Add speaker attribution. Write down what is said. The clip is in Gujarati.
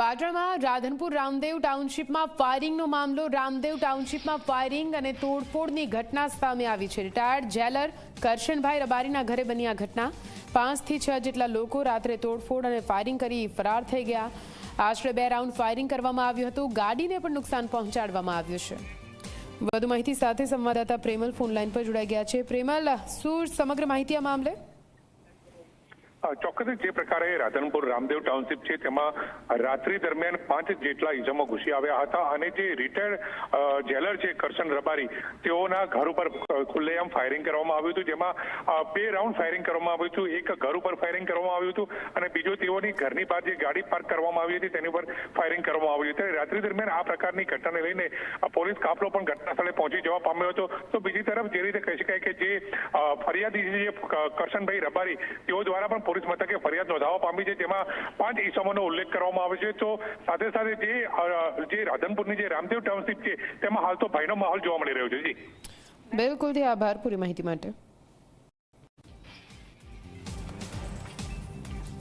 Speaker 1: પાટણમાં રાધનપુર રામદેવ ટાઉનશીપમાં ફાયરિંગનો મામલો. રામદેવ ટાઉનશીપમાં ફાયરિંગ અને તોડફોડની ઘટના સામે આવી છે. રિટાયર્ડ જેલર કરશનભાઈ રબારીના ઘરે બની આ ઘટના. 5 થી 6 જેટલા લોકો રાત્રે તોડફોડ અને ફાયરિંગ કરી ફરાર થઈ ગયા. આશરે 2 રાઉન્ડ ફાયરિંગ કરવામાં આવ્યું હતું. ગાડીને પણ નુકસાન પહોંચાડવામાં આવ્યું છે. વધુ માહિતી સાથે સંવાદદાતા પ્રેમલ ફોન લાઈન પર જોડાઈ ગયા છે. પ્રેમલ, શું સમગ્ર માહિતી આ મામલે?
Speaker 2: ચોક્કસ જે પ્રકારે રાધનપુર રામદેવ ટાઉનશીપ છે તેમાં રાત્રિ દરમિયાન 5 જેટલા ઇસમો ઘૂસી આવ્યા હતા અને જે રિટાયર્ડ જેલર છે કરશન રબારી તેઓના ઘર ઉપર ખુલ્લેઆમ ફાયરિંગ કરવામાં આવ્યું હતું, જેમાં 2 રાઉન્ડ ફાયરિંગ કરવામાં આવ્યું હતું. એક ઘર ઉપર ફાયરિંગ કરવામાં આવ્યું હતું અને બીજો તેઓની ઘરની બહાર જે ગાડી પાર્ક કરવામાં આવી હતી તેની પર ફાયરિંગ કરવામાં આવ્યું હતું. રાત્રિ દરમિયાન આ પ્રકારની ઘટનાને લઈને પોલીસ કાફલો પણ ઘટના સ્થળે પહોંચી જવા પામ્યો હતો. તો બીજી તરફ જે રીતે કહી શકાય કે જે ફરિયાદી છે કરશનભાઈ રબારી તેઓ દ્વારા પણ પોલીસ મથકે ફરિયાદ નોંધાવવા પામી છે, જેમાં 5 ઇસમોનો ઉલ્લેખ કરવામાં આવે છે. તો સાથે સાથે જે રાધનપુરની જે રામદેવ ટાઉનશીપ છે તેમાં હાલ તો ભયનો માહોલ જોવા મળી રહ્યો છે. જી
Speaker 1: બિલકુલ, આભાર પૂરી માહિતી માટે.